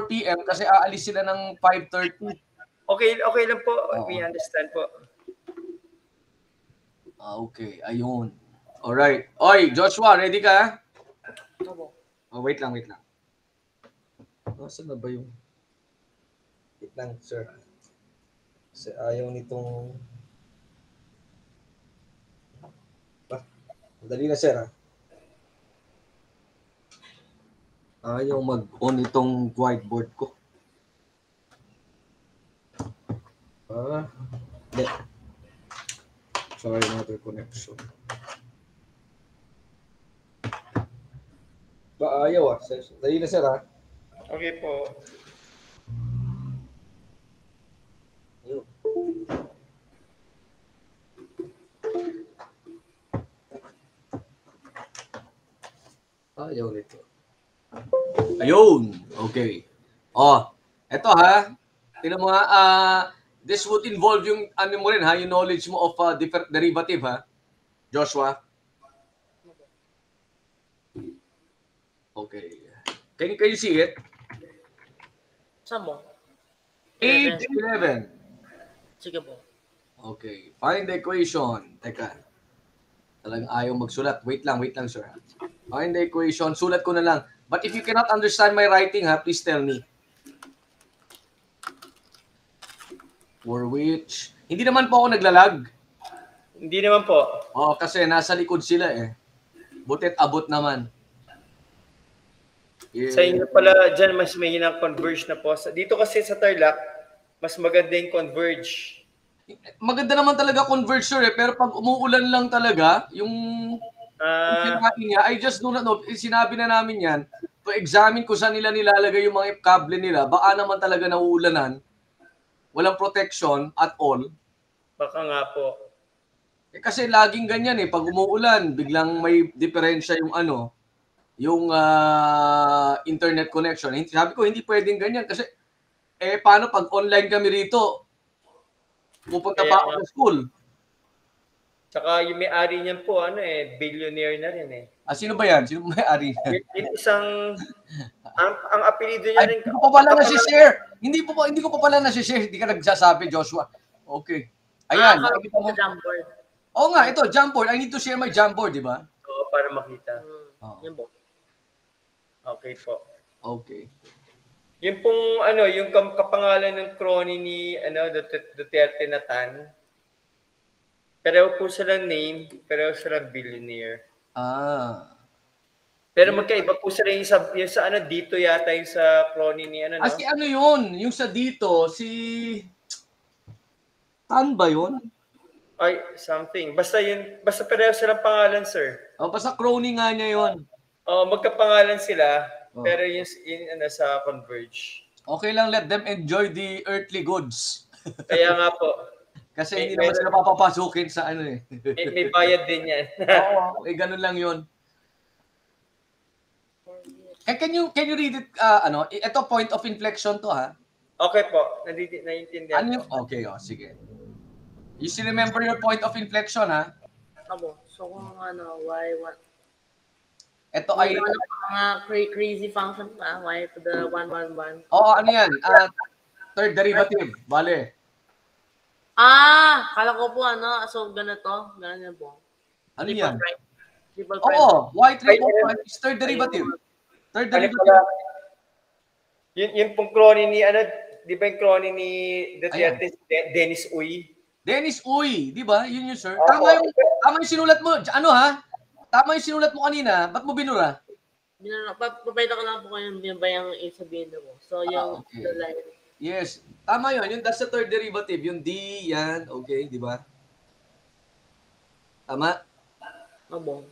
p.m. kasi aalis sila ng 5:30. Okay lang po. We understand po. Okay, ayun. Alright. Oy, Joshua, ready ka? Oh, wait lang. Saan na ba yung... Wait lang, sir. Kasi ayaw nitong... Dali na, sir, ha? Ayaw mag-on itong whiteboard ko. Hindi. Sorry, another connection. Ayaw, dali na, sir, ha? Okay po. Ayaw nito. Ayun. Okay. Eto ha. Tingnan mo ha. This would involve yung ano mo rin ha, yung knowledge mo of derivative ha. Joshua. Okay. Can you see it? Saan mo? Page 11. Sige po. Okay. Find the equation. Teka. Talagang ayaw magsulat. Wait lang, sir. Find the equation. Sulat ko na lang. But if you cannot understand my writing, ha, please tell me. For which... Hindi naman po ako naglalag. Hindi naman po. Kasi nasa likod sila eh. Butit abot naman. Yeah. Sa inyo pala dyan, mas may hinang converge na po. Dito kasi sa Tarlac, mas maganda yung converge. Maganda naman talaga converge, sir, eh. Pero pag umuulan lang talaga, yung niya, I just do not know. Sinabi na namin yan. To examine ko saan nila nilalagay yung mga kable nila. Baka naman talaga nauulanan. Walang protection at all. Baka nga po. Kasi laging ganyan eh. Pag umuulan, biglang may diferensya yung yung internet connection. Sabi ko, hindi pwedeng ganyan. Kasi, paano pag online kami rito? Pupunta pa ako sa school. Saka yung may-ari niyan po, billionaire na rin eh. Sino ba yan? Sino may-ari niyan? Yung isang, ang apelido niya rin. Hindi ko pa pala na-share. Hindi ko pa pala na-share. Hindi ka nagsasabi, Joshua. Okay. Ayan. Jamboard. Oo nga, ito, Jamboard. I need to share my Jamboard, di ba? Oo, para makita. Yan po. Okay po. Okay. Yung pong, yung kapangalan ng crony ni, Duterte na Tan, pareho po silang name, pareho silang billionaire. Pero magkaiba po sila yung sa dito yata yung sa crony ni, si yun? Yung sa dito, si... Tan ba yun? Ay, something. Basta pareho silang pangalan, sir. Basta crony nga niya yun. Magkapangalan sila, pero yung sa Converge. Okay lang, let them enjoy the earthly goods. Kaya nga po. Kasi hindi naman sila papapasukin sa eh. May bayad din yan. Oo, ganun lang yun. Can you read it, ito point of inflection to ha? Okay po, naiintindihan po. Okay, sige. You still remember your point of inflection ha? Abo, so kung why, what? Ito ay... mga crazy function pa, y to the 111. Oo, ano yan? Third derivative, bale. Kala ko po so ganito po. Ano yan? Triple prime. Oo, y triple prime is third derivative. Third derivative. Yung pong crony ni, di ba yung crony ni Duterte, Dennis Uy? Dennis Uy, di ba? Yun yun, sir. Tama yung sinulat mo. Tama yung sinulat mo kanina. Ba't mo binura? Papayta ko lang po kayo yung ba yung sabihin mo. So, yung line. Yes. Tama yun. That's the third derivative. Yung D, yan. Okay, di ba? Tama? Abo.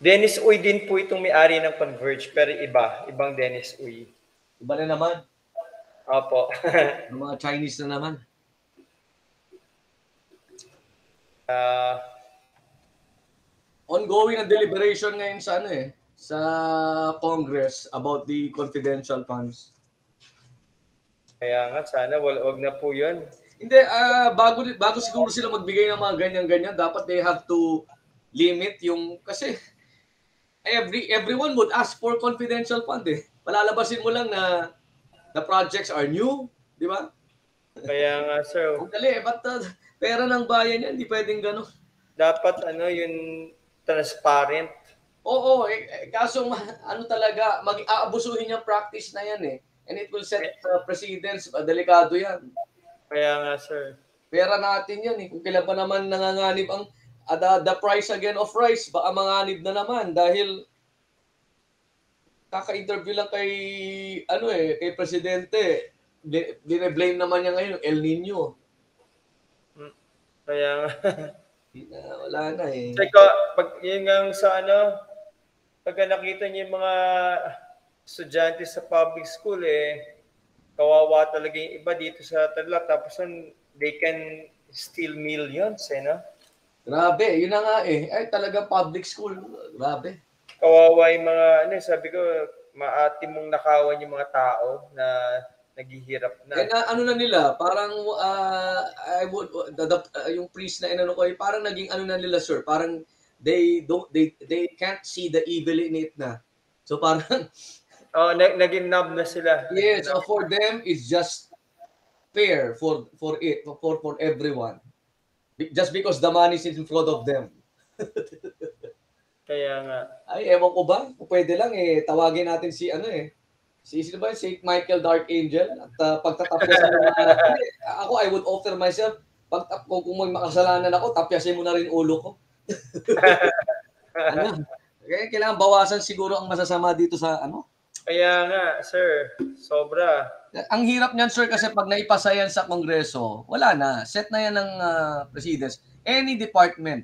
Dennis Uy din po itong may-ari ng Converge, pero ibang Dennis Uy. Iba na naman. Opo. Yung mga Chinese na naman. Ongoing ang deliberation ngayon sa sa Congress about the confidential funds. Kaya nga, sana wag na po yun. Hindi, bago siguro sila magbigay ng mga ganyan-ganyan, dapat they have to limit yung, kasi everyone would ask for confidential fund eh. Palalabasin mo lang na the projects are new, di ba? Kaya nga, sir. Ang dali, but pera ng bayan yan, hindi pwedeng gano'n. Dapat yung transparent. Oo, kaso ano talaga, aabusuhin yung practice na yan eh. And it will set precedents, delikado yan. Kaya nga, sir. Pera natin yan eh. Kung kailan pa naman nanganganib ang the price again of rice, baka manganib na naman dahil kaka-interview lang kay presidente. Bine-blame naman niya ngayon El Nino. Kaya nga. Wala na eh. Teka, pag yun nga sa pag nakita niyo yung mga estudyante sa public school kawawa talaga yung iba dito sa Tarlac, tapos they can steal millions no? Grabe, yun na nga eh. Ay, talaga public school. Grabe. Kawawa yung mga, sabi ko, maati mong nakawan yung mga tao na naghihirap na. Ano na nila, parang yung priest na inano ko, parang naging ano na nila, sir, parang they can't see the evil in it na. So parang naging numb na sila. Yes, so for them it's just fair for everyone. Just because the money is in front of them. Kaya nga. Ay, ewan ko ba? Pwede lang tawagin natin si sino ba? St. Michael the Archangel. At pagtatapos ako, I would offer myself, kung may makasalanan ako, tapyasin mo na rin ulo ko. Kaya kailangan bawasan siguro ang masasama dito sa Kaya nga, sir. Sobra. Ang hirap niyan, sir, kasi pag naipasa yan sa Kongreso, wala na. Set na yan ng presidents. Any department.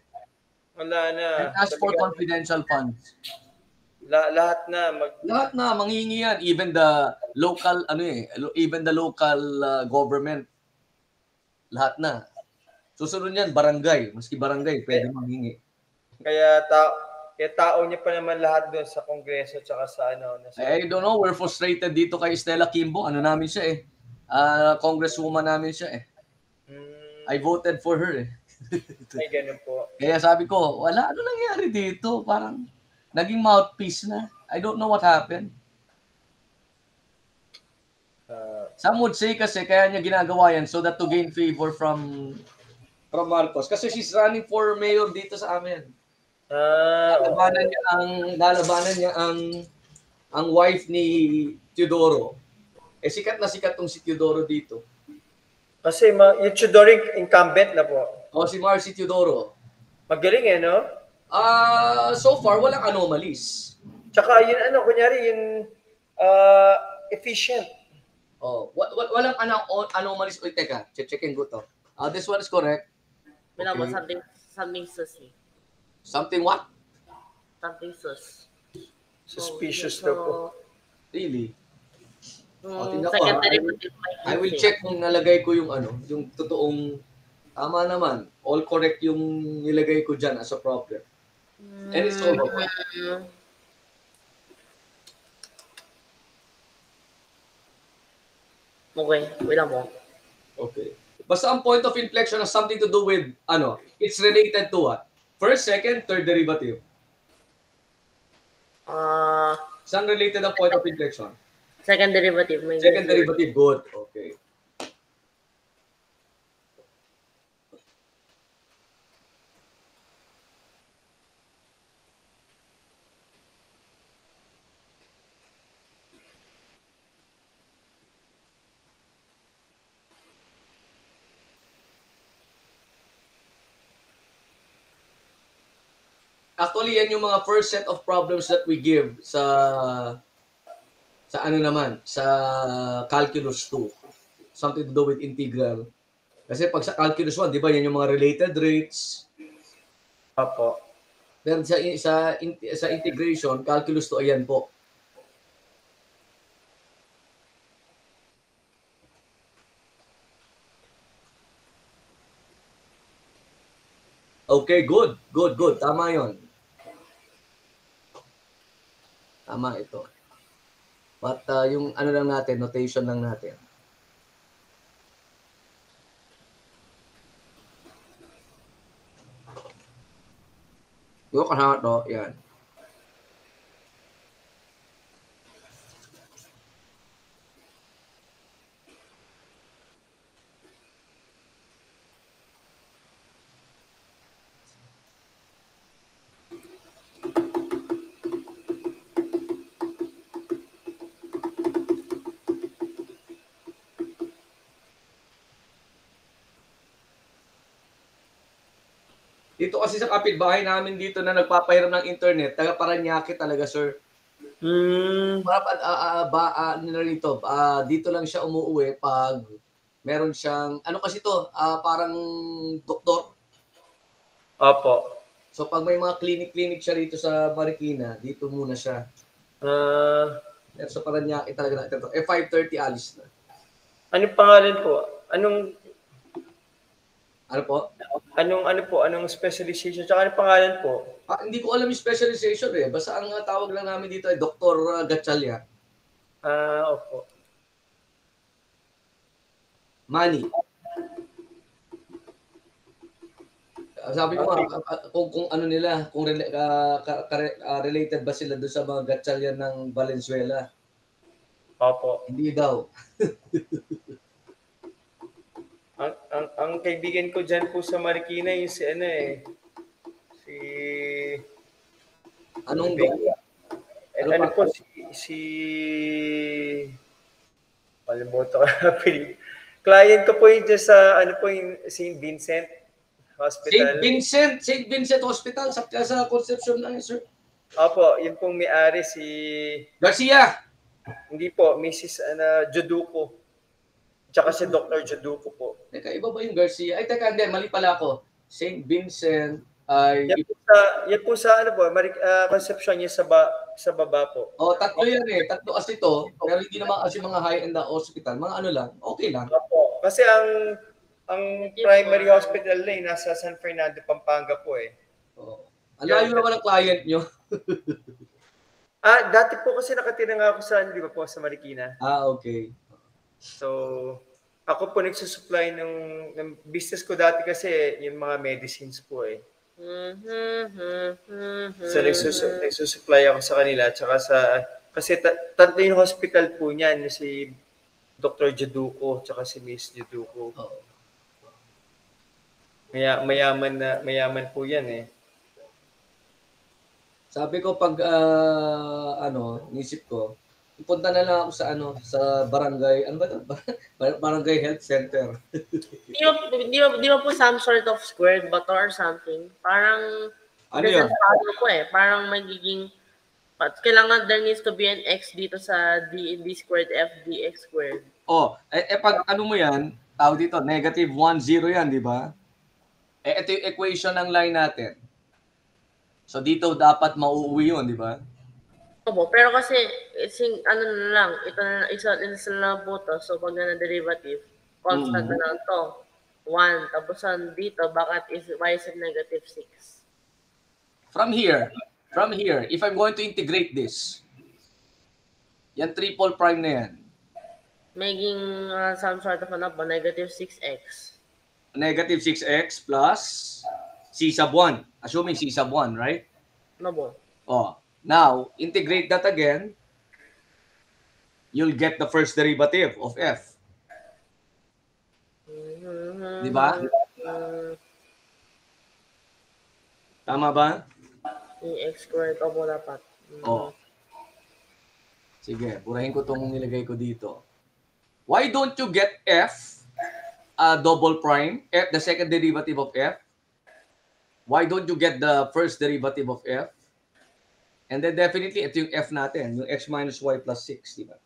Wala na. And ask for confidential funds. Lahat na manghihingi yan, even the local government, lahat na. Susunod yan barangay, maski barangay pwede manghingi. Kaya tao niya pa naman lahat doon sa Kongreso tsaka sa I don't know, we're frustrated dito kay Stella Kimbo. Namin siya congresswoman namin siya I voted for her Ay, ganun po. Kaya sabi ko, ano nangyari dito? Parang naging mouthpiece na. I don't know what happened. Some would say kasi kaya niya ginagawa yan so that to gain favor from Marcos. Kasi she's running for mayor dito sa amin. Lalabanan niya ang wife ni Teodoro. Sikat na sikat tong si Teodoro dito. Kasi yung Teodoro incumbent na po. Si Marcy Teodoro. Magaling no? So far, walang anomalies. Tsaka yun kunyari yung efficient. Walang anomalies. Uy, teka, checking ko to. This one is correct. Wala mo something sus Something what? Something sus. Suspicious daw po. Really? I will check kung nalagay ko yung totoong tama naman. All correct yung nilagay ko dyan as a problem. And it's over. Okay, wait lang mo. Okay. Basta ang point of inflection has something to do with, it's related to what? First, second, third derivative. Saan related ang point of inflection? Second derivative. Second derivative, good. Okay. Actually, yan yung mga first set of problems that we give sa calculus 2. Something to do with integral. Kasi pag sa calculus 1, di ba, yan yung mga related rates. Apo. Pero sa integration, calculus 2, ayan po. Okay, good. Tama yon. Tama ito. But yung lang natin, notation lang natin. Yung kasama to, yan. Dito kasi sa kapitbahay namin dito na nagpapahiram ng internet, taga Paranaque talaga, sir. Rito, dito lang siya umuuwi pag meron siyang, ano kasi to, parang doktor. Opo. So pag may mga clinic siya rito sa Marikina, dito muna siya. Pero sa Paranaque talaga natin to. 5:30 alis na. Anong pangalan po? Anong Ano po? Anong specialization? Tsaka anong pangalan po? Hindi ko alam yung specialization eh. Basta ang tawag lang namin dito ay Dr. Gatchalia. Opo. Manny. Sabi ko kung ano nila, kung related ba sila doon sa mga Gatchalian ng Valenzuela. Opo. Hindi daw. ang kaibigan ko diyan po sa Marikina yung si Anong po si Palimuto ka. Client ko po yung sa yung St. Vincent Hospital. St. Vincent Hospital sa Concepcion lang, sir. Opo, yun pong may-ari si Garcia. Hindi po, Mrs. Joduco. Tsaka si Dr. Joduco po. Teka, iba ba yung Garcia? Ay, teka, hindi. Mali pala ako. St. Vincent ay... Yan po sa Concepcion niya sa baba po. Tatlo yan eh. Tatlo kasi ito. Pero hindi naman kasi mga high-end na hospital. Mga ano lang. Okay lang. Opo. Kasi ang primary hospital na nasa San Fernando, Pampanga po eh. Ang layo naman ang client nyo. Dati po kasi nakatira nga ako di ba po, sa Marikina. Okay. So, ako po nagsusupply ng business ko dati kasi yung mga medicines po eh. So, nagsusupply ako sa kanila. Tsaka kasi tatlo yung hospital po niyan, si Dr. Joduco, tsaka si Miss Joduco. Mayaman po yan eh. Sabi ko pag nisip ko, punta na lang ako sa barangay, ano ba ito? Barangay Health Center. Di ba po some sort of squared bato or something? Parang ano yun? Parang magiging kailangan there needs to be an x dito sa d squared f dx squared. Pag ano mo yan, tawag dito, negative 1, 0 yan, di ba? Ito yung equation ng line natin. So dito dapat mauuwi yun, di ba? Pero kasi ano na lang, isa na lang po to. So pag na derivative, constant na lang to. 1. Tapos dito, bakit is y is negative 6? From here, if I'm going to integrate this, yan triple prime na yan. Making some sort of negative 6x. Negative 6x plus c sub 1. Assuming c sub 1, right? No po. Now, integrate that again. You'll get the first derivative of f. Di ba? Tama ba? X squared. Opo, dapat. Sige, burahin ko itong nilagay ko dito. Why don't you get f double prime, f, the second derivative of f? Why don't you get the first derivative of f? And then definitely, ito yung f natin, yung x minus y plus 6, di ba?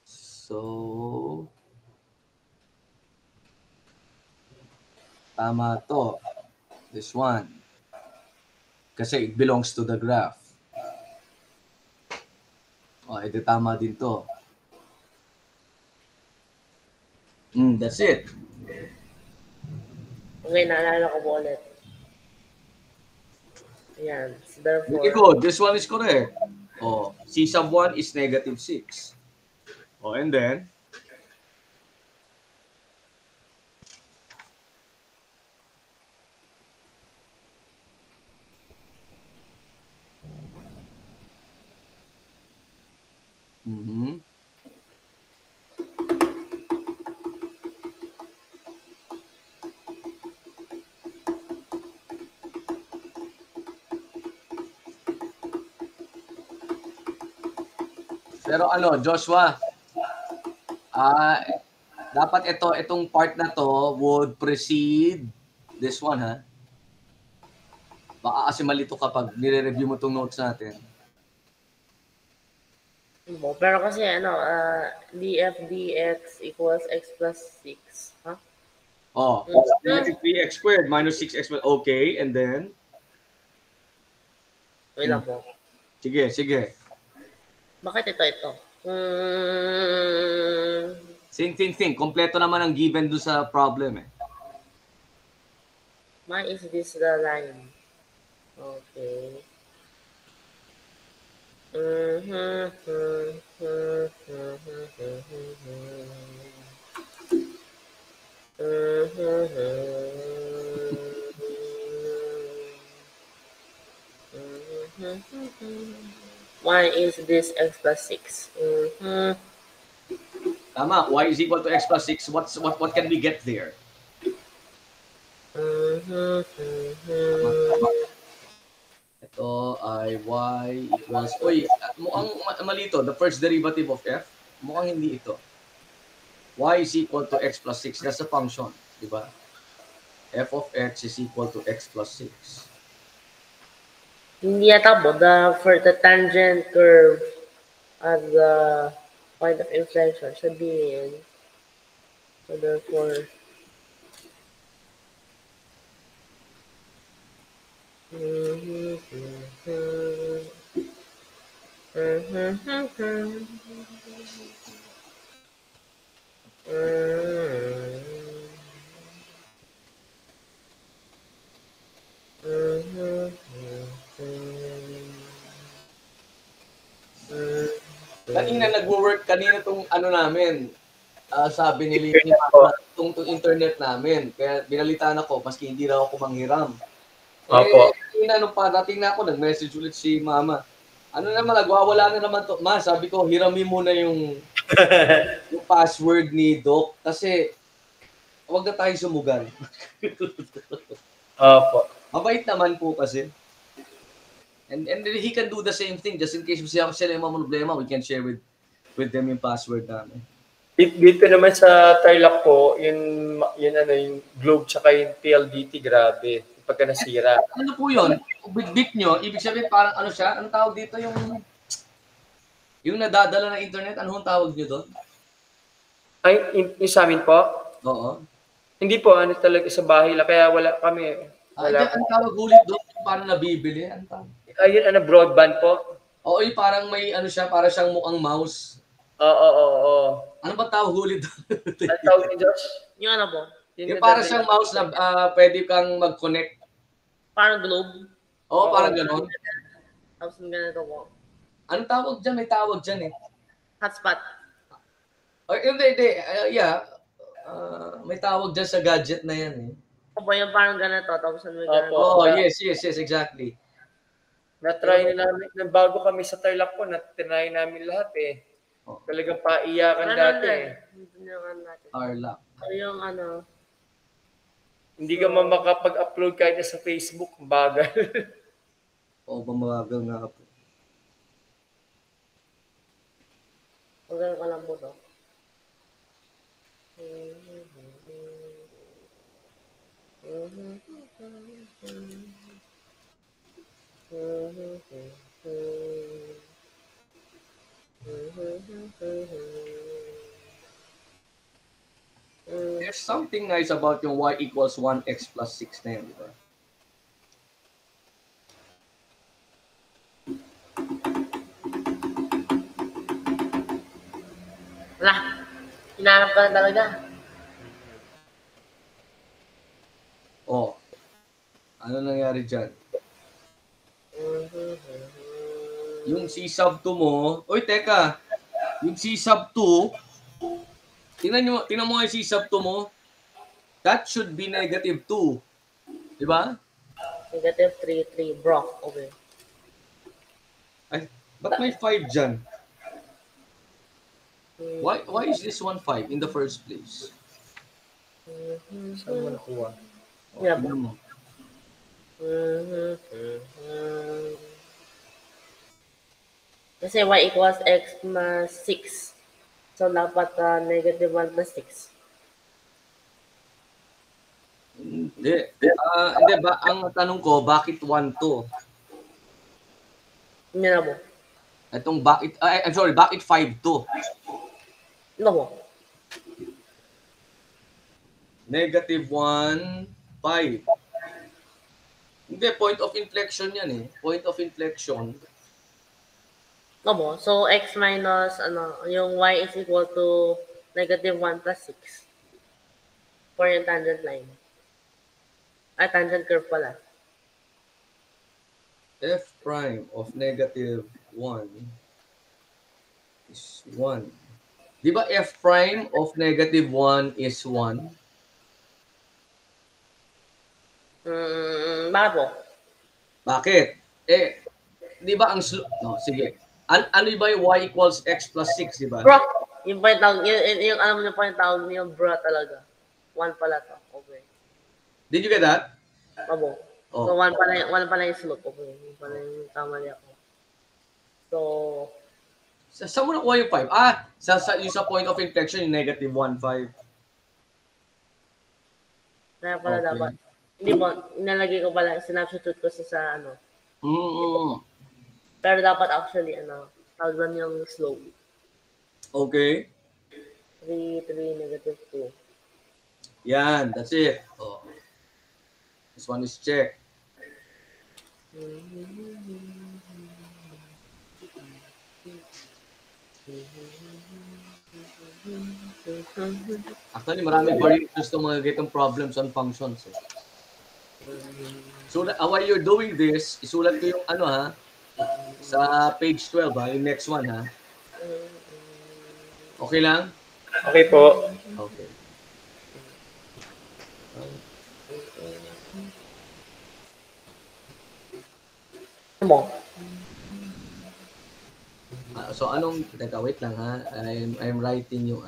So, tama to. This one. Kasi it belongs to the graph. Ito tama din to. That's it. Okay, naalala ko po ulit. Ayan. Therefore, Very good. This one is correct. C sub 1 is negative 6. And then, pero Joshua, Dapat itong part na to would precede this one, ha? Baka kasi malito kapag nire-review mo tong notes natin. Pero kasi df(dx) equals x plus 6. Ha? Oh, negative 3x squared minus 6x squared. Okay, and then? Wait lang po. Sige. Bakit ito? Think. Kompleto naman ang given do sa problem, eh. Why is this the line? Okay. Why is this x plus 6? Tama. Y is equal to x plus 6. What can we get there? Ito ay y equals... Uy, mukhang malito. The first derivative of f, mukhang hindi ito. Y is equal to x plus 6. That's a function. Diba? F of x is equal to x plus 6. Hindi yata po. For the tangent curve at the point of inflection should be in. So therefore... Kanina tong namin, sabi ni Lini, itong internet namin. Kaya binalitaan ako, maski hindi raw ako manghiram. Kanina nung parating na ako, nag-message ulit si mama. Nagwawala na naman to. Ma, sabi ko, hiramin mo na yung password ni Doc. Kasi, huwag na tayo sumugal. Opo. Mabait naman po kasi. And he can do the same thing. Just in case sila yung mga problema, we can share with them yung password namin. Dito naman sa Tarlac po, yung globe tsaka yung PLDT, grabe. Pagka nasira. Ano po yun? Bit nyo, ibig sabihin parang siya? Anong tawag dito yung nadadala ng internet? Anong tawag nyo doon? Ay, yung sa amin po? Oo. Hindi po, talaga sa bahay lang. Kaya wala kami. Ang tawag ulit doon, parang nabibili. Ang tawag. Ayun, broadband po? Oo, parang may siya, parang siyang mukhang mouse. Oo. Ano ba tawag ulit doon? Ano tawag ni Josh? Yung ano po? Yung parang siyang mouse na pwede kang mag-connect. Parang globe? Oo, parang gano'n. Tapos ganito po. Anong tawag dyan? May tawag dyan eh. Hotspot. Hindi. Yeah. May tawag dyan sa gadget na yan eh. Opo, yung parang ganito. Tapos may ganito. Oh, yes, exactly. Na-try na namin. Bago kami sa Tarlac po, na-try namin lahat eh. Talagang paiyakan dati eh. Tarlac. Yung hindi ka makapag-upload kahit sa Facebook, bagal. Oo, mabagal nga po. Magal ka lang po to. There's something nice about yung y equals 1x plus 6 na yun, di ba? Wala. Hinahanap ka na talaga. Oh. Ano nangyari dyan? Yung C sub 2 mo, oy teka, yung C sub 2, tingnan mo yung C sub 2 mo, that should be negative 2. Di ba? Negative 3, bro. Okay. Ay, ba't may 5 dyan? Why is this one 5 in the first place? Saan mo nakuha? Yeah, mo. Kasi y equals x plus 6. So, dapat negative 1 plus 6. Hindi. Hindi ba, ang tanong ko, bakit 1 to? Hindi na mo. Itong bakit, I'm sorry, bakit 5 to? Ano mo? Negative 1, 5. Hindi, point of inflection yan eh. Point of inflection. Ano mo? So, x minus, yung y is equal to negative 1 plus 6 for yung tangent line. Tangent curve pala. F prime of negative 1 is 1. Di ba F prime of negative 1 is 1? Bakit po? Bakit? Di ba ang no, sige. Ano ba yung y equals x plus 6, di ba? Bro, yung pa yung tawag, yung alam niyo pa yung tawag niyo, bro talaga. 1 pala to. Okay. Did you get that? Abo. Oh. So, 1 pala yung slope. Okay. 1 pala yung tama niya ako. So, Saan mo nakuha yung 5? Yung sa point of inflection, yung negative 1, 5. kaya pala Okay. dapat. Hindi mo, inalagay ko pala, sinubstitute ko sa ano. Pero dapat actually, tawag lang yung slope. Okay. 3, negative 2. Yan, that's it. Oh. This one is check. Actually, maraming variations ng mga ganitong problems on functions. Eh. So, while you're doing this, isulat ko yung sa page 12 yung next one Okay lang? Okay po. Okay. Mo? So teka, wait lang I'm writing yung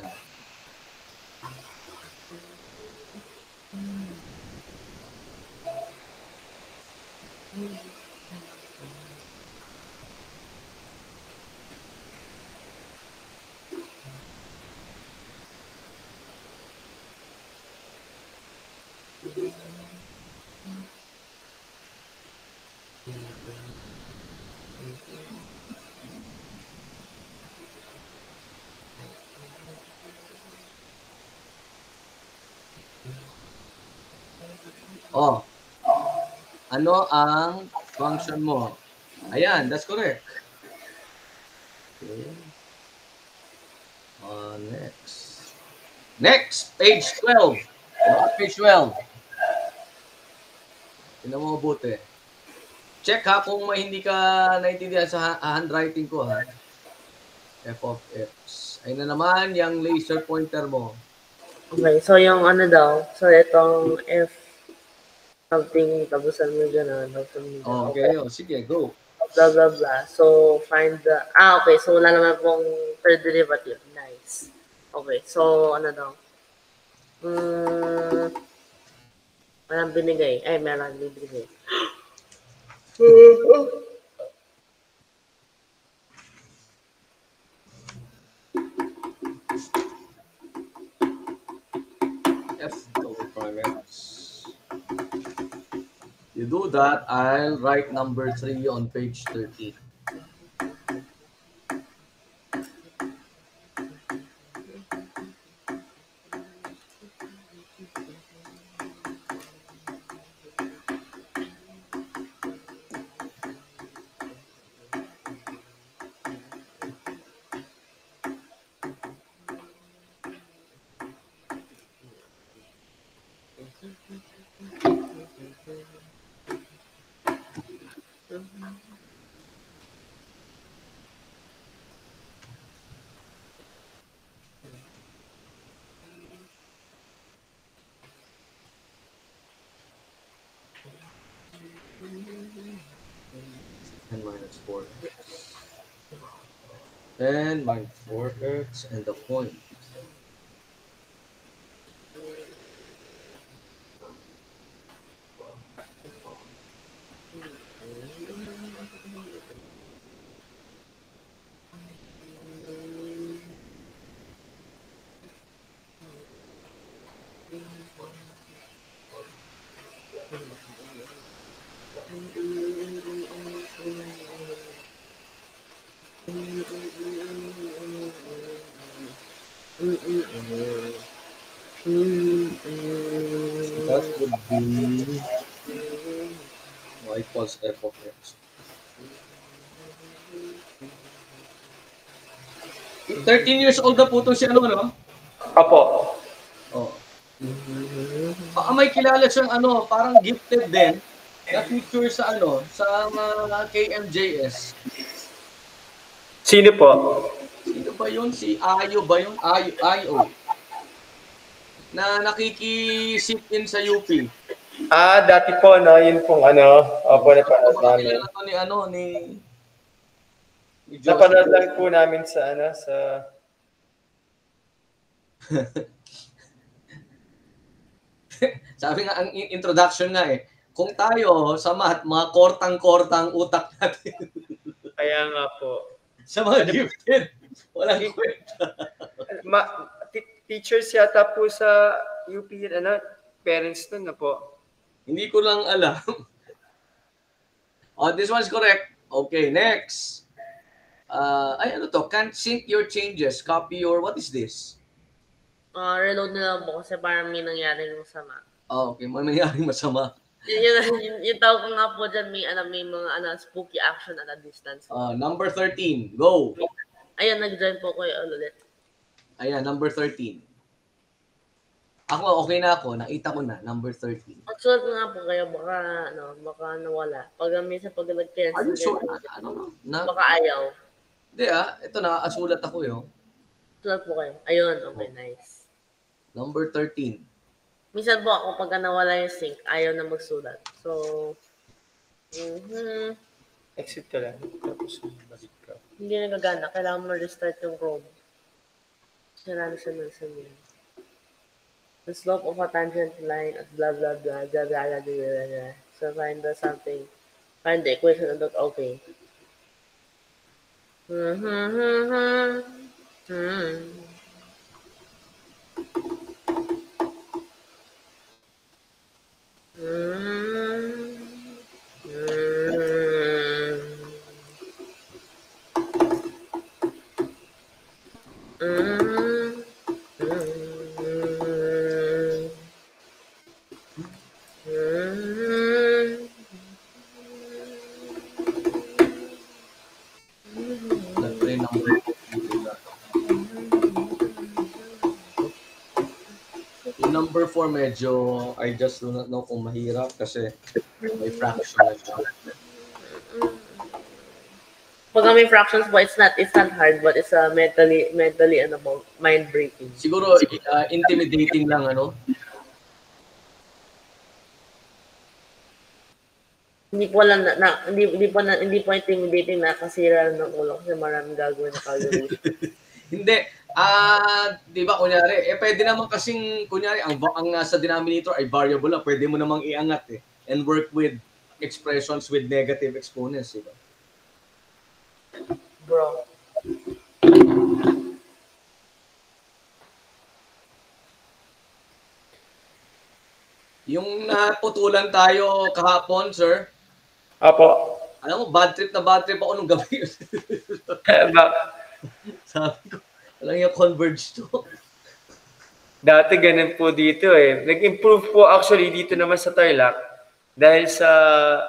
ano ang function mo? Ayan, that's correct. Okay. Next, page 12. Page 12. Tingnan mo mabuti. Check kung may hindi ka naintindihan sa handwriting ko F of x. Ayun na naman yung laser pointer mo. Okay, so yung daw, so itong F something, tapusan mo dyan, Okay, sige, go. Blah, blah, blah. So, find the, okay, so wala naman pong third derivative. Nice. Okay, so, daw? Walang binigay. Meron binigay. F over prime x. You do that, I'll write number 3 on page 30. And minus 4x. And minus 4x and the point. That would be y equals f of x. 13 years old na po itong si ano, no? Apo. Oh. Baka may kilala siyang ano, parang gifted din na teacher sa ano, sa KMJS. Sino po? Sino ba yun? Si Ayo ba yun? Ayo. Na nakikisit in sa UP. Dati po, no? Yun pong ano, opo, napanood namin. Kilala to ni ano, ni napanood lang po namin sa ano, sa... Sabi nga, ang introduction nga kung tayo sa math, mga kortang-kortang utak natin. Kaya nga po. Sa mga gifted, walang kwenta. Teachers yata po sa UP, ano, parents nun na po. Hindi ko lang alam. Oh, this one's correct. Okay, next. Ano to? Can't sync your changes. Copy your, what is this? Reload nila po kasi parang may nangyari ng masama. Okay, may nangyaring masama. Yung tawag ko nga po dyan, may mga spooky action at a distance. Number 13, go. Ayan, nag-join po ko ulit. Ayan, number 13. Ako, okay na ako. Nakita ko na, number 13. Magsulat ko nga po kayo, baka nawala. Pag pag nag-cancel. Are you sure? Baka ayaw. Hindi ito na, asulat ako yun. Sulat po kayo. Ayun, okay, nice. Number 13. Minsan po ako, pagka nawala yung sync, ayaw na magsulat. So, exit ka lang. Tapos, balik ka. Hindi nagagana. Kailangan mo restart yung Chrome. Sarami siya yun. The slope of a tangent line at blah, blah, blah, blah, blah, blah, blah, blah. So, find the equation and dot, okay. Number 4 medyo I just do not know kung mahirap kasi may fraction na siya. Pag may fractions po, it's not hard, but it's mentally mind-breaking. Siguro intimidating lang Hindi po intimidating na kasira ng ulo kasi maraming gagawin na calculation. Hindi. Di ba kunyari, pwede naman kasing kunyari ang sa denominator ay variable, pwede mo namang iangat and work with expressions with negative exponents, di ba? Bro. Yung naputulan tayo kahapon, sir. Apo. Alam mo, bad trip ako nung gabi. Sabi ko, alam yung converge to. Dati ganun po dito Nag-improve po actually dito naman sa Tarlac dahil sa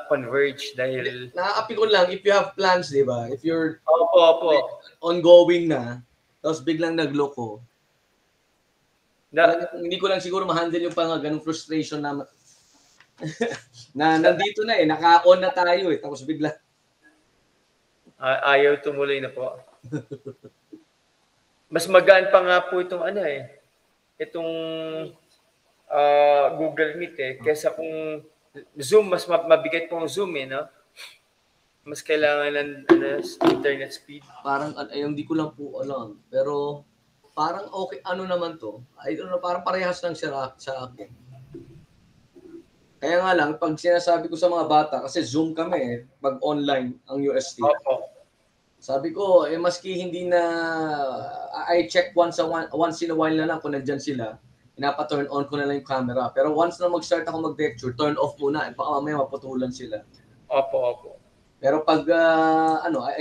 converge. Dahil... Nakakapi ko lang, if you have plans, di ba? If you're Opo. Ongoing na, tapos biglang nagloko. Hindi ko lang siguro ma-handle yung ganung frustration na nandito na naka-on na tayo tapos bigla ayaw tumuloy na po. Mas magaan pa nga po itong itong Google Meet kaysa kung Zoom, mas mabigat po ang Zoom no? Mas kailangan ng internet speed. Parang hindi ko lang po alam, pero parang okay, naman to? I don't know, parang parehas lang siya sa akin. Kaya nga lang, pag sinasabi ko sa mga bata, kasi Zoom kami pag online ang UST. Opo. Sabi ko, maski hindi na, I check once in a while na lang kung nandyan sila, pinapa-turn on ko na lang yung camera. Pero once na mag-start ako mag-lecture, turn off muna, baka mamaya maputulan sila. Opo. Pero pag,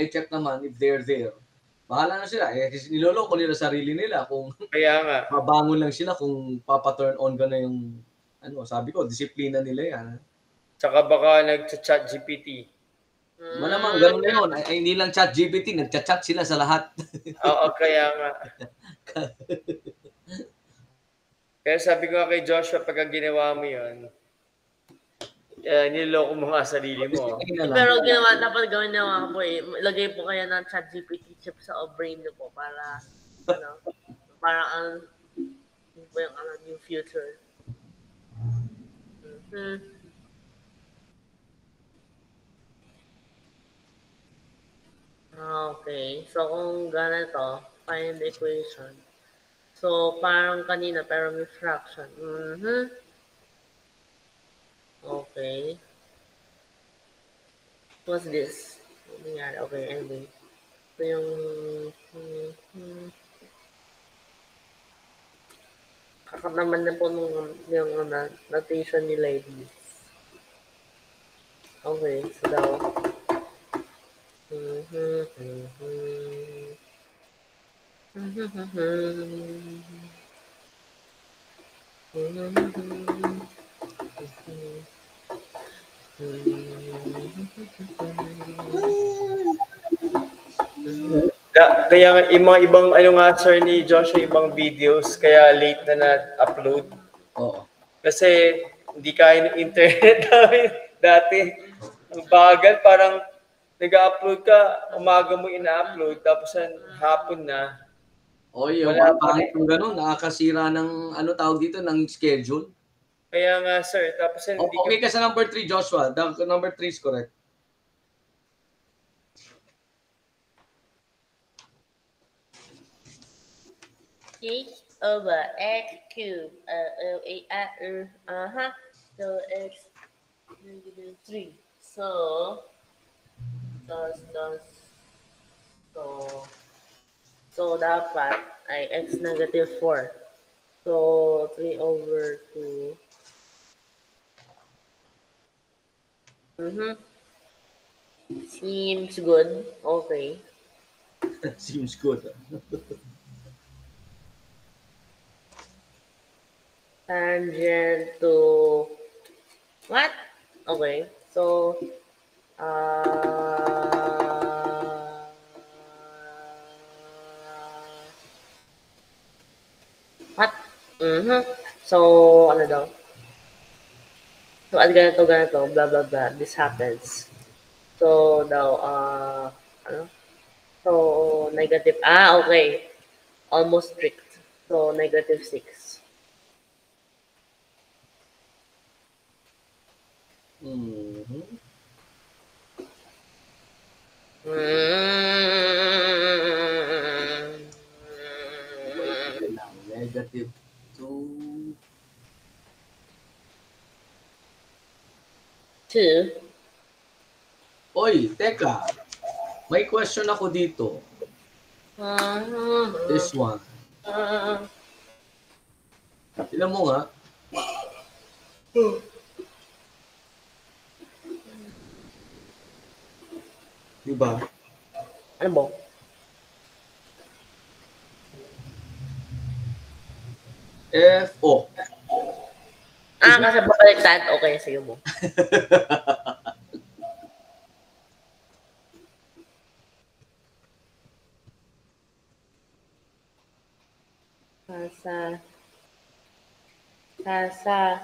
I check naman if they're there. bahala na sila. Niloloko nila sarili nila kung Kaya nga. babangon lang sila kung papa-turn on ka na yung, sabi ko, disiplina nila yan. Tsaka baka nag-chat GPT. Malamang ganun na yun. Ay, hindi lang chat GPT, nagchat-chat sila sa lahat. Oo, kaya nga. Kaya sabi ko kay Joshua, pagka ginawa mo yun, niloloko mo nga sarili mo. Pero dapat gawin na po ilagay po kaya ng chat GPT chip sa brain niyo po para, parang yung future. Okay. So, kung ganito, find the equation. So, parang kanina, pero may fraction. Okay. What's this? Okay, anyway. So, yung... kakanaman na po yung notation ni ladies. Okay, so daw. Kaya yung mga ibang sir ni Joshua, ibang videos kaya late na na-upload. Oo. Kasi hindi kaya ng internet namin dati. Ang bagal, parang nag-upload ka, umaga mo ina-upload, tapos hapon na. Yung pangit yung gano'n, nakakasira ng tawag dito, ng schedule. Kaya nga sir, tapos okay ka sa number 3, Joshua. The number 3 is correct. H over x cubed. So x negative 3. So dapat ay x negative 4. So 3 over 2. Seems good. Okay. Seems good. Tangent to what? Okay. So what? So ano daw? So ganito, blah blah blah. This happens. So daw So negative. Okay. Almost strict. So negative 6. Negative 2. 2. Oy, teka. May question ako dito. This one. Tignan mo nga. Diba? Ano mo? F-O. Kasi babaliktad. Okay, sige mo. Kasa.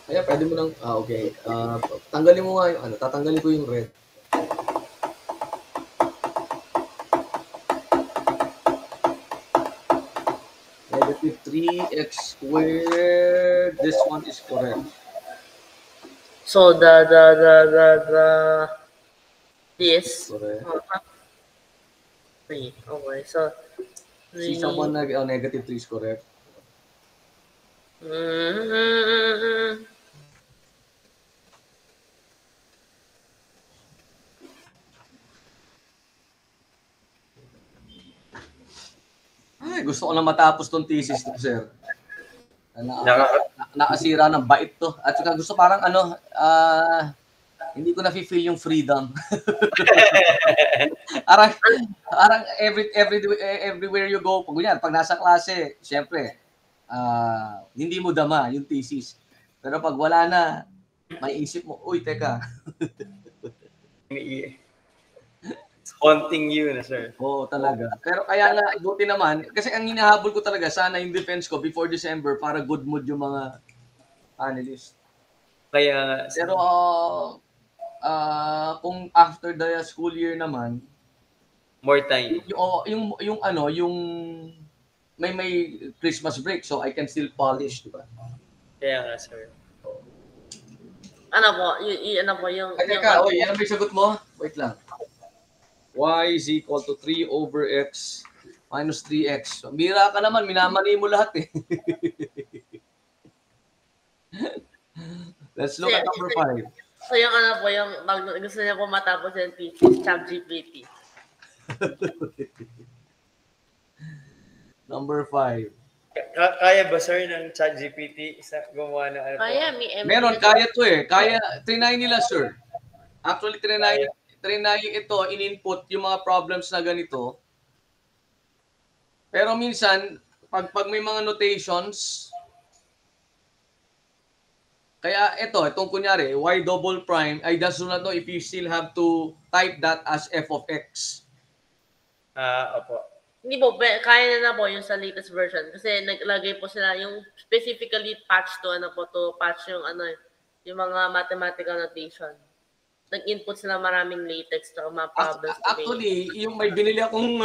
Kaya pwede mo lang, okay. Tanggalin mo nga yung tatanggalin ko yung red. Negative 3x squared. This one is correct. So this. Correct. 3. Okay, so Si someone negative 3 is correct. Ay, gusto ko na matapos tong thesis to, sir. Nakasira ng bait to. At saka gusto parang hindi ko na-feel yung freedom. Arang everywhere you go, pag nasa klase, syempre, hindi mo dama yung thesis. Pero pag wala na, may isip mo, uy, teka. It's haunting you na, sir. Oo, talaga. Pero kaya nga, buti naman, kasi ang hinahabol ko talaga, sana yung defense ko before December para good mood yung mga analysts. Kaya nga. Pero kung after the school year naman, more time. Yung may Christmas break, so I can still polish, di ba? Kaya nga, sir. Yung... Teka, yan ang may sagot mo? Wait lang. Y is equal to 3 over x minus 3x. So, bira ka naman, minamani mo lahat eh. Let's look at number 5. So yung gusto niya po matapos yung thesis, ChatGPT. Number 5. Kaya ba, sir, ng ChatGPT gumawa ng Kaya, meron, kaya to eh. Kaya, trinay nila, sir. Actually, trinay ito, in-input yung mga problems na ganito. Pero minsan, pag may mga notations, kaya itong kunyari, y double prime, I just do not know if you still have to type that as f of x. Opo. Hindi po, kaya na po yung sa latest version. Kasi naglagay po sila yung specifically patch to patch yung yung mga mathematical notation. Nag-input sila maraming latex to mga problems. Actually, yung may binili akong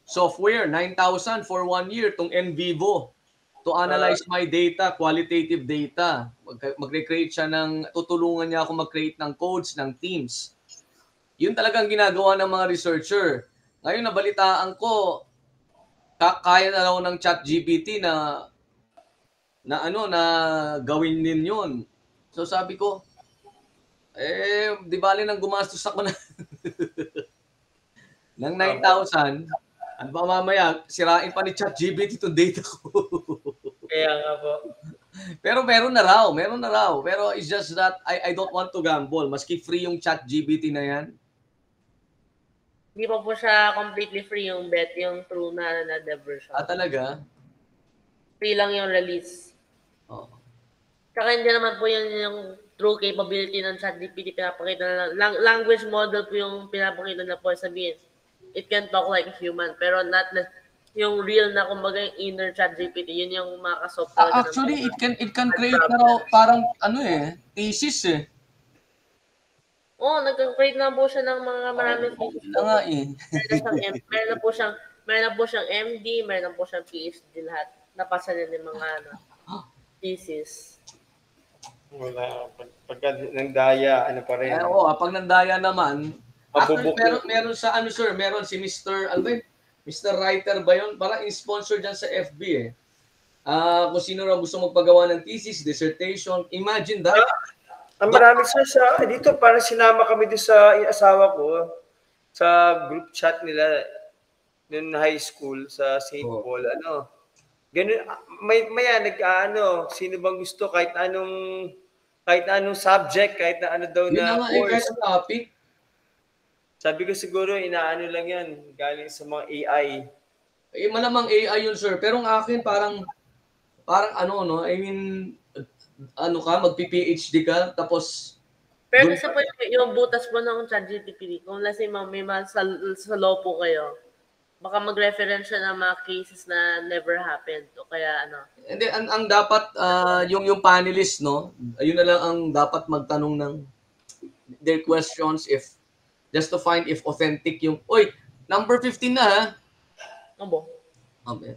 software, 9,000 for 1 year, tong NVivo, to analyze my data, qualitative data. Mag-recreate siya tutulungan niya ako mag-create ng codes, ng teams. Yun talagang ginagawa ng mga researcher. Ngayon, nabalitaan ko, kaya na raw ng ChatGPT na gawin din yun. So sabi ko, di bali nang gumastos ako ng 9,000, ano ba mamaya, sirain pa ni ChatGPT itong data ko. Kaya nga po. Pero meron na raw. Pero it's just that I don't want to gamble. Maski free yung ChatGPT na yan. Hindi pa po siya completely free yung true na version. Talaga? Free lang yung release. Oo. Saka hindi naman po yung true capability ng ChatGPT pinapakita na language model po yung pinapakita na po sabihin. It can talk like a human, pero not yung real na kumbaga yung inner ChatGPT, yun yung makakasoft. Actually, it can create na raw parang thesis eh. Nag-create na po siya ng mga maraming thesis. Nga eh. Meron na po siyang MD, meron na po siyang PhD lahat. Napasa din yung mga thesis. Wala. Pagka nandaya, pa rin. Pag nandaya naman, meron sa meron si Mr. Mr. Writer ba yun? Parang in-sponsor dyan sa FB eh. Kung sino raw gusto magpagawa ng thesis, dissertation, imagine that. Ang marami dito, parang sinama kami doon sa asawa ko sa group chat nila noong high school sa St. Paul. Ganun, sino bang gusto kahit anong subject, kahit na daw na course. Topic. Sabi ko siguro, inaano lang yan, galing sa mga AI. Malamang AI yun, sir. Pero ang akin, parang magpi-PhD ka, tapos... Pero kasi po yung butas po ng ChatGPT, kung let's say may sa law po kayo, baka mag-reference siya ng mga cases na never happened. O kaya Hindi, ang dapat, yung panelists, ayun na lang ang dapat magtanong ng their questions just to find if authentic yung, number 15 na ha? Okay.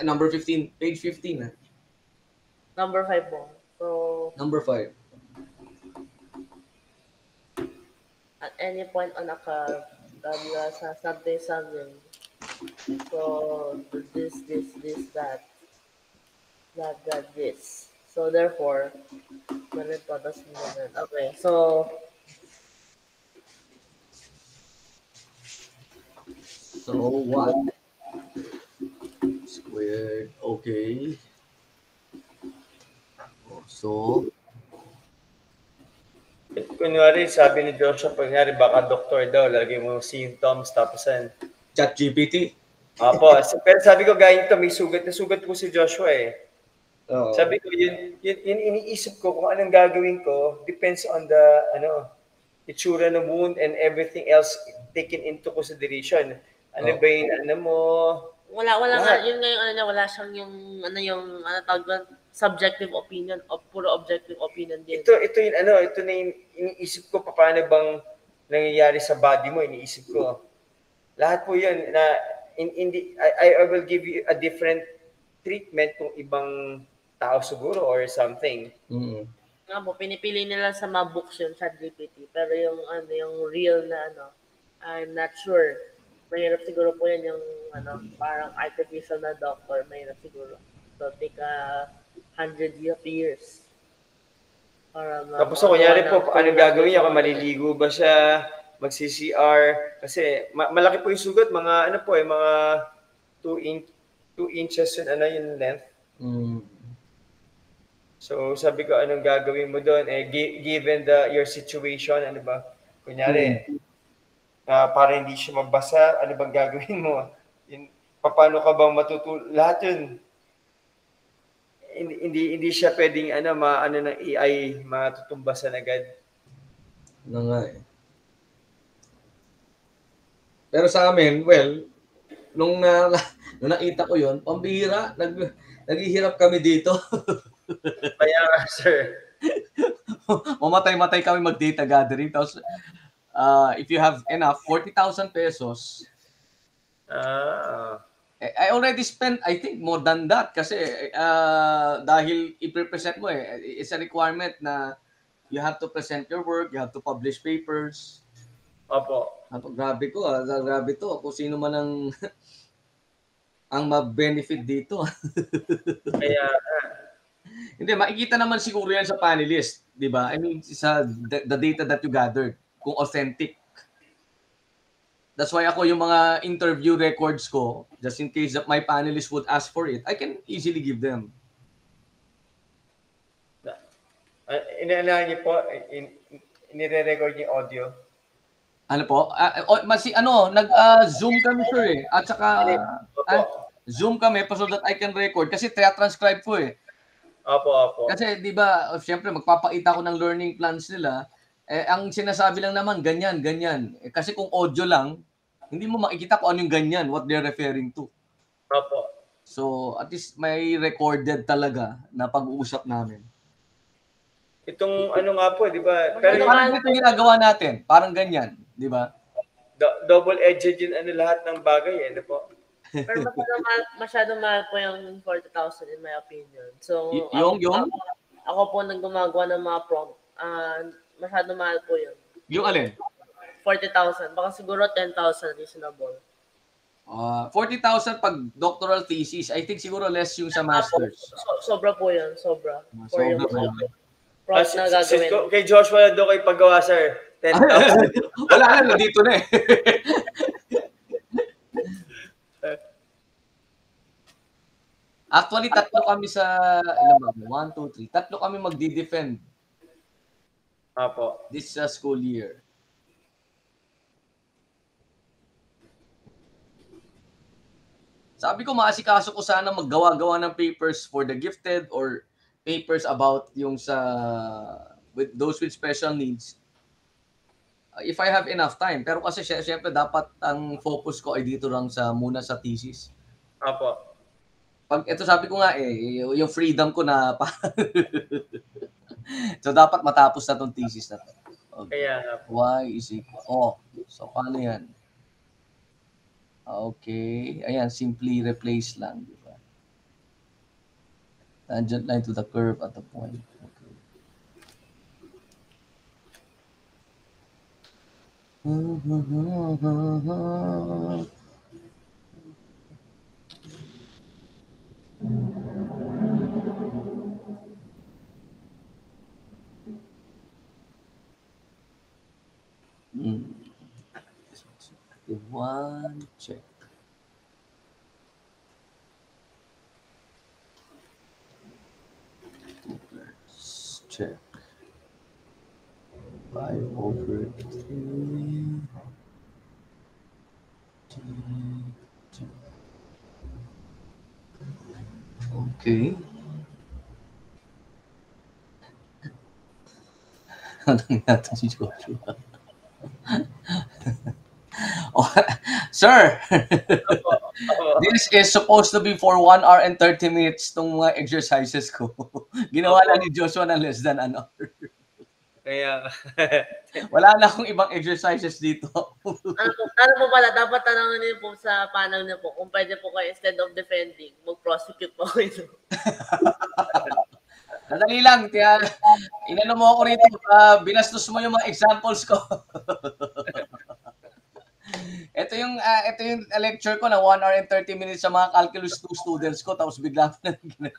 Number 15. Page 15. Number 5 po. So, Number 5. at any point on a curve, sa something. So, this, that, this. So, therefore, okay, so, So what? Squared. Okay. So, Kunwari, sabi ni Joshua, pag baka doktor daw, lagay mo symptoms, tapos ChatGPT. Apo, pero sabi ko, gaya ito, may sugat na sugat po si Joshua eh. Oo. Sabi ko, yun iniisip ko kung anong gagawin ko, depends on the, itsura ng wound and everything else taken into consideration. Ano ba yung, wala nga, yun nga yung wala siyang yung tawag doon, subjective opinion o puro objective opinion din. Ito na yung iniisip ko, paano bang nangyayari sa body mo, iniisip ko. Lahat po yun na I will give you a different treatment kung ibang tao siguro or something. Mm-hmm. Nga po, pinipili nila sa mga books yun, ChatGPT. Pero yung real na I'm not sure. Mahirap siguro po yan yung parang artificial na doctor. Mahirap siguro. So, take 100 years. Tapos kunyari po, anong gagawin niya? Kung maliligo ba siya? Mag-CCR? Kasi malaki po yung sugat. Mga mga 2 inches yung length. Mm. So sabi ko, anong gagawin mo doon? Given your situation, ano ba? Kunyari, para hindi siya mabasa, ano bang gagawin mo? Paano ka bang lahat yun. Hindi siya pwedeng ng AI matutumbasan agad. Na nga eh. Pero sa amin, well, nung nakita ko yon, pambihira, naghihirap kami dito. Kaya sir. Mamatay-matay kami mag-data gathering. Tapos, if you have enough, 40,000 pesos. I already spent, I think, more than that. Kasi dahil i-present mo it's a requirement na you have to present your work, you have to publish papers. Opo. Grabe ko, grabe to. Kung sino man ang ma-benefit dito. Kaya, hindi, makikita naman siguro yan sa panelist, di ba? I mean, sa the data that you gathered, kung authentic. That's why ako yung mga interview records ko, just in case that my panelists would ask for it, I can easily give them. Inaalaan niyo po, inire-record niyo audio? Ano po? Nag-Zoom kami sir eh. At saka, Zoom kami so that I can record. Kasi transcribe ko eh. Opo. Kasi di ba, syempre magpapakita ko ng learning plans nila. Ang sinasabi lang naman, ganyan. Kasi kung audio lang, hindi mo makikita kung ano yung ganyan, what they're referring to. Opo. So, at least may recorded talaga na pag-uusap namin. Itong nga po, di ba? Pero parang ito ginagawa natin. Parang ganyan, di ba? Double-edged yun lahat ng bagay, ano po? Pero masyado mahal po yung 40,000 in my opinion. So, ako po nang gumagawa ng mga prompt. Masyado mahal po yun. Yung alin? 40,000. Baka siguro 10,000 reasonable. 40,000 pag doctoral thesis. I think siguro less yung sa masters. Sobra po yun. Sobra. Sobra po. Prompt na gagawin. Kay Joshua doon kayo paggawa, sir. 10,000. Wala na, dito na eh. Actually, tatlo kami sa, 1, 2, 3. Tatlo kami magdi-defend. Apo. This school year. Sabi ko, maasikaso ko sana maggawa-gawa ng papers for the gifted or papers about yung with those with special needs. If I have enough time. Pero kasi syempre dapat ang focus ko ay dito lang muna sa thesis. Apo. Pag ito sabi ko nga yung freedom ko na so dapat matapos na tong thesis na to. Okay. Kaya Why is it? So paano yan? Okay. Ayan, simply replace lang, di ba? Tangent line to the curve at the point. Okay. One, check. Let's check. 5/3. Okay. Ano natin si Joshua? Oh, sir, this is supposed to be for 1 hour and 30 minutes tong mga exercises ko. Ginawa lang ni Joshua ng less than an hour. Kaya, Wala na akong ibang exercises dito. Ano po pala, dapat tanongin niyo po sa panel niyo po kung pwede po kayo instead of defending, mag-prosecute po kayo. Nadali lang, kaya inano mo ako rito, binastos mo yung mga examples ko. Ito yung lecture ko na 1 hour and 30 minutes sa mga calculus 2 students ko, tapos bigla ko na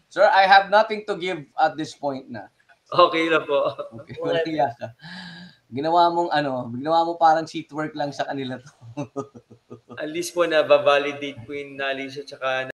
Sir, I have nothing to give at this point na. okay na po. Okay, wala ka. Ginawa mo parang sheet work lang sa kanila to. At least po na validate po yung knowledge at saka